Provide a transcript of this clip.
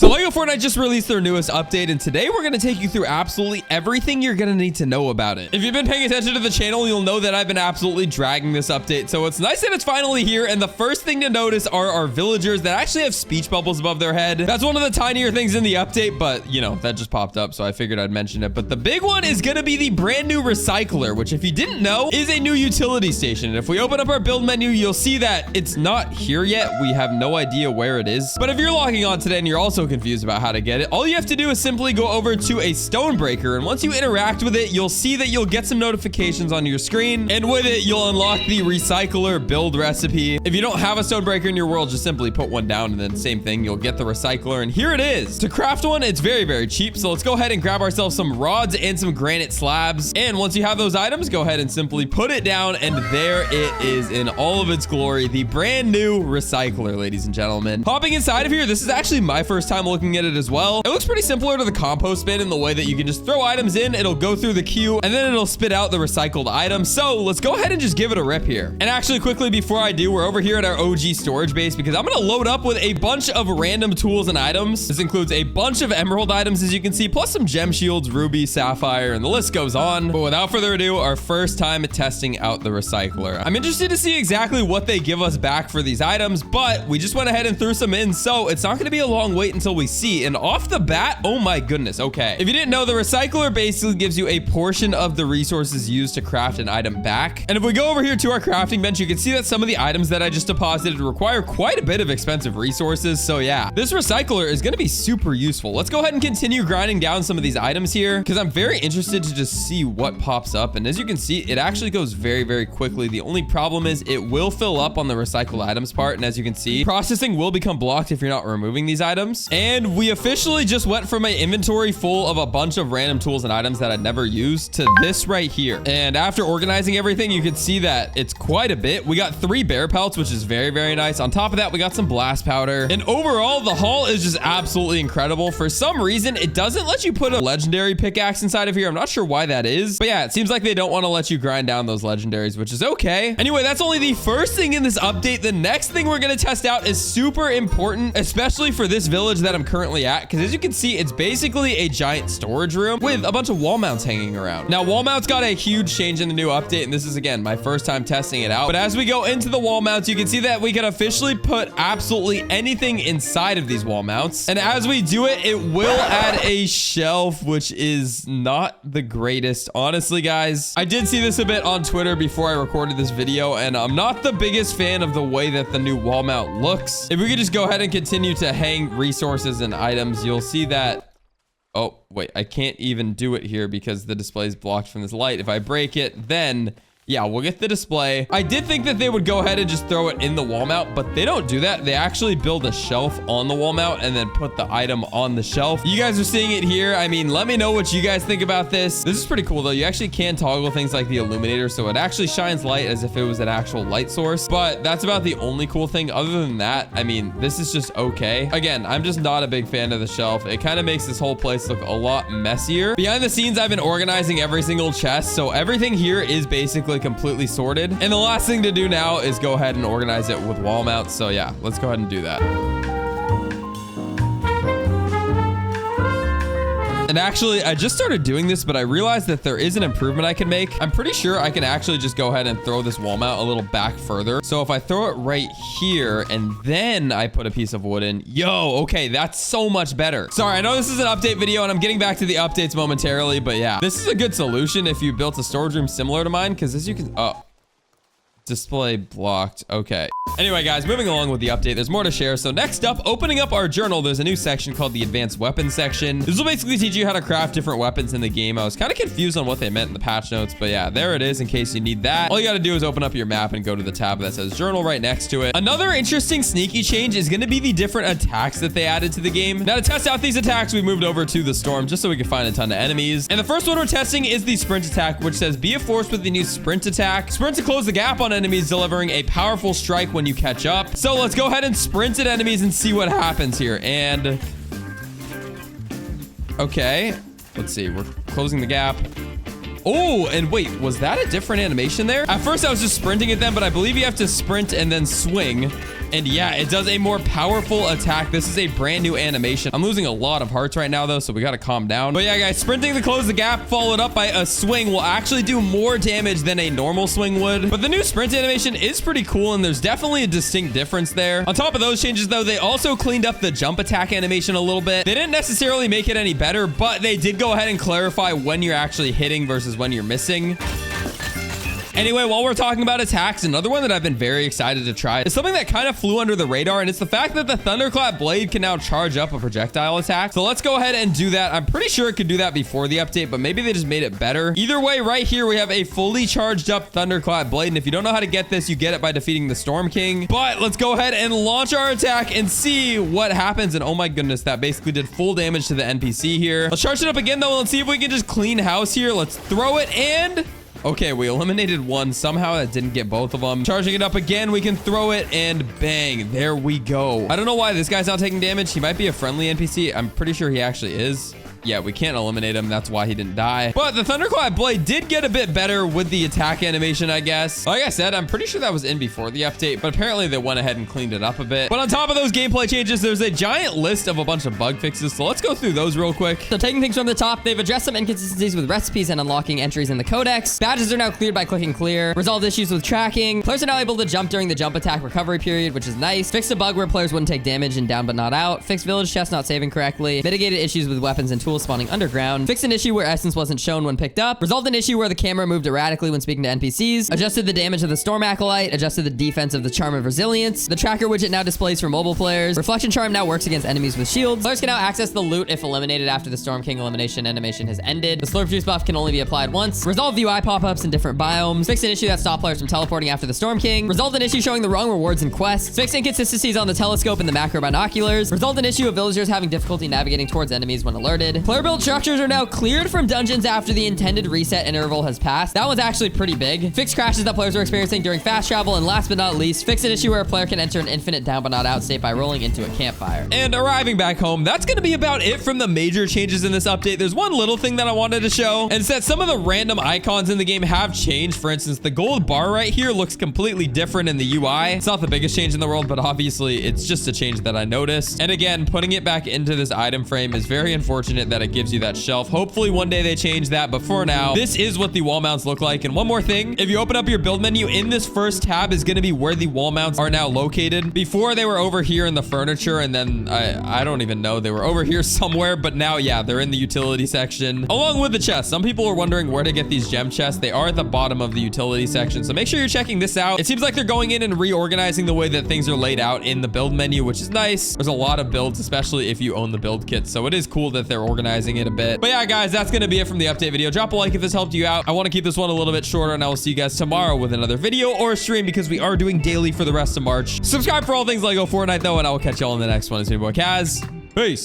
So LEGO Fortnite just released their newest update, and today we're going to take you through absolutely everything you're going to need to know about it. If you've been paying attention to the channel, you'll know that I've been absolutely dragging this update. So it's nice that it's finally here, and the first thing to notice are our villagers that actually have speech bubbles above their head. That's one of the tinier things in the update, but you know, that just popped up, so I figured I'd mention it. But the big one is going to be the brand new recycler, which if you didn't know, is a new utility station. And if we open up our build menu, you'll see that it's not here yet. We have no idea where it is. But if you're logging on today and you're also confused about how to get it, all you have to do is simply go over to a stone breaker, and once you interact with it, you'll see that you'll get some notifications on your screen, and with it you'll unlock the recycler build recipe. If you don't have a stone breaker in your world, just simply put one down, and then same thing, you'll get the recycler. And here it is. To craft one, it's very cheap, so let's go ahead and grab ourselves some rods and some granite slabs. And once you have those items, go ahead and simply put it down, and there it is in all of its glory, the brand new recycler, ladies and gentlemen. Hopping inside of here, this is actually my first time looking at it as well. It looks pretty similar to the compost bin in the way that you can just throw items in, it'll go through the queue, and then it'll spit out the recycled items. So let's go ahead and just give it a rip here. And actually, quickly before I do, we're over here at our OG storage base because I'm gonna load up with a bunch of random tools and items. This includes a bunch of emerald items, as you can see, plus some gem shields, ruby, sapphire, and the list goes on. But without further ado, our first time testing out the recycler. I'm interested to see exactly what they give us back for these items, but we just went ahead and threw some in, so it's not gonna be a long wait until we see. And off the bat, oh my goodness, okay. If you didn't know, the recycler basically gives you a portion of the resources used to craft an item back. And if we go over here to our crafting bench, you can see that some of the items that I just deposited require quite a bit of expensive resources. So yeah, this recycler is gonna be super useful. Let's go ahead and continue grinding down some of these items here because I'm very interested to just see what pops up. And as you can see, it actually goes very quickly. The only problem is it will fill up on the recycled items part. And as you can see, processing will become blocked if you're not removing these items. And we officially just went from an inventory full of a bunch of random tools and items that I'd never used to this right here. And after organizing everything, you can see that it's quite a bit. We got 3 bear pelts, which is very nice. On top of that, we got some blast powder. And overall, the haul is just absolutely incredible. For some reason, it doesn't let you put a legendary pickaxe inside of here. I'm not sure why that is. But yeah, it seems like they don't want to let you grind down those legendaries, which is okay. Anyway, that's only the first thing in this update. The next thing we're going to test out is super important, especially for this village that I'm currently at, because as you can see, it's basically a giant storage room with a bunch of wall mounts hanging around. Now, wall mounts got a huge change in the new update, and this is, again, my first time testing it out. But as we go into the wall mounts, you can see that we can officially put absolutely anything inside of these wall mounts. And as we do it, it will add a shelf, which is not the greatest. Honestly, guys, I did see this a bit on Twitter before I recorded this video, and I'm not the biggest fan of the way that the new wall mount looks. If we could just go ahead and continue to hang resources and items, you'll see that... Oh, wait, I can't even do it here because the display is blocked from this light. If I break it, then... yeah, we'll get the display. I did think that they would go ahead and just throw it in the wall mount, but they don't do that. They actually build a shelf on the wall mount and then put the item on the shelf. You guys are seeing it here. I mean, let me know what you guys think about this. This is pretty cool, though. You actually can toggle things like the illuminator, so it actually shines light as if it was an actual light source. But that's about the only cool thing. Other than that, I mean, this is just okay. Again, I'm just not a big fan of the shelf. It kind of makes this whole place look a lot messier. Behind the scenes, I've been organizing every single chest, so everything here is basically completely sorted. And the last thing to do now is go ahead and organize it with wall mounts. So yeah, let's go ahead and do that. And actually, I just started doing this, but I realized that there is an improvement I can make. I'm pretty sure I can actually just go ahead and throw this wall mount a little back further. So if I throw it right here and then I put a piece of wood in, yo, okay, that's so much better. Sorry, I know this is an update video and I'm getting back to the updates momentarily, but yeah, this is a good solution if you built a storage room similar to mine, because as you can, oh, display blocked. Okay. Anyway, guys, moving along with the update, there's more to share. So next up, opening up our journal, there's a new section called the advanced weapons section. This will basically teach you how to craft different weapons in the game. I was kind of confused on what they meant in the patch notes, but yeah, there it is in case you need that. All you got to do is open up your map and go to the tab that says journal right next to it. Another interesting sneaky change is going to be the different attacks that they added to the game. Now to test out these attacks, we moved over to the storm just so we can find a ton of enemies. And the first one we're testing is the sprint attack, which says be a force with the new sprint attack. Sprint to close the gap on enemies, delivering a powerful strike when you catch up. So let's go ahead and sprint at enemies and see what happens here. And okay, let's see, we're closing the gap. Oh, and wait, was that a different animation there? At first I was just sprinting at them, but I believe you have to sprint and then swing. And yeah, it does a more powerful attack. This is a brand new animation. I'm losing a lot of hearts right now though, so we got to calm down. But yeah, guys, sprinting to close the gap followed up by a swing will actually do more damage than a normal swing would. But the new sprint animation is pretty cool, and there's definitely a distinct difference there. On top of those changes though, they also cleaned up the jump attack animation a little bit. They didn't necessarily make it any better, but they did go ahead and clarify when you're actually hitting versus when you're missing. Anyway, while we're talking about attacks, another one that I've been very excited to try is something that kind of flew under the radar, and it's the fact that the Thunderclap Blade can now charge up a projectile attack. So let's go ahead and do that. I'm pretty sure it could do that before the update, but maybe they just made it better. Either way, right here, we have a fully charged up Thunderclap Blade, and if you don't know how to get this, you get it by defeating the Storm King. But let's go ahead and launch our attack and see what happens. And oh my goodness, that basically did full damage to the NPC here. Let's charge it up again, though. Let's see if we can just clean house here. Let's throw it and... okay, we eliminated one. Somehow that didn't get both of them. Charging it up again, we can throw it, and bang, there we go. I don't know why this guy's not taking damage. He might be a friendly NPC. I'm pretty sure he actually is. Yeah, we can't eliminate him. That's why he didn't die. But the Thunderclap Blade did get a bit better with the attack animation, I guess. Like I said, I'm pretty sure that was in before the update, but apparently they went ahead and cleaned it up a bit. But on top of those gameplay changes, there's a giant list of a bunch of bug fixes. So let's go through those real quick. So taking things from the top, they've addressed some inconsistencies with recipes and unlocking entries in the codex. Badges are now cleared by clicking clear. Resolved issues with tracking. Players are now able to jump during the jump attack recovery period, which is nice. Fixed a bug where players wouldn't take damage and down but not out. Fixed village chests not saving correctly. Mitigated issues with weapons and tools spawning underground. Fixed an issue where essence wasn't shown when picked up. Resolved an issue where the camera moved erratically when speaking to NPCs. Adjusted the damage of the Storm Acolyte. Adjusted the defense of the Charm of Resilience. The tracker widget now displays for mobile players. Reflection Charm now works against enemies with shields. Players can now access the loot if eliminated after the Storm King elimination animation has ended. The Slurp Juice buff can only be applied once. Resolved UI pop-ups in different biomes. Fixed an issue that stopped players from teleporting after the Storm King. Resolved an issue showing the wrong rewards and quests. Fixed inconsistencies on the telescope and the macro binoculars. Resolved an issue of villagers having difficulty navigating towards enemies when alerted. Player build structures are now cleared from dungeons after the intended reset interval has passed. That one's actually pretty big. Fixed crashes that players are experiencing during fast travel, and last but not least, fixed an issue where a player can enter an infinite down but not out state by rolling into a campfire. And arriving back home, that's going to be about it from the major changes in this update. There's one little thing that I wanted to show, and it's that some of the random icons in the game have changed. For instance, the gold bar right here looks completely different in the UI. It's not the biggest change in the world, but obviously it's just a change that I noticed. And again, putting it back into this item frame is very unfortunate that it gives you that shelf. Hopefully one day they change that, but for now, this is what the wall mounts look like. And one more thing, if you open up your build menu, in this first tab is going to be where the wall mounts are now located. Before, they were over here in the furniture, and then I don't even know, they were over here somewhere, but now, yeah, they're in the utility section along with the chests. Some people are wondering where to get these gem chests. They are at the bottom of the utility section, so make sure you're checking this out. It seems like they're going in and reorganizing the way that things are laid out in the build menu, which is nice. There's a lot of builds, especially if you own the build kit, so it is cool that they're organizing it a bit. But yeah, guys, that's going to be it from the update video. Drop a like if this helped you out. I want to keep this one a little bit shorter, and I will see you guys tomorrow with another video or a stream, because we are doing daily for the rest of March. Subscribe for all things Lego Fortnite, though, and I will catch y'all in the next one. It's me, boy Kaz. Peace.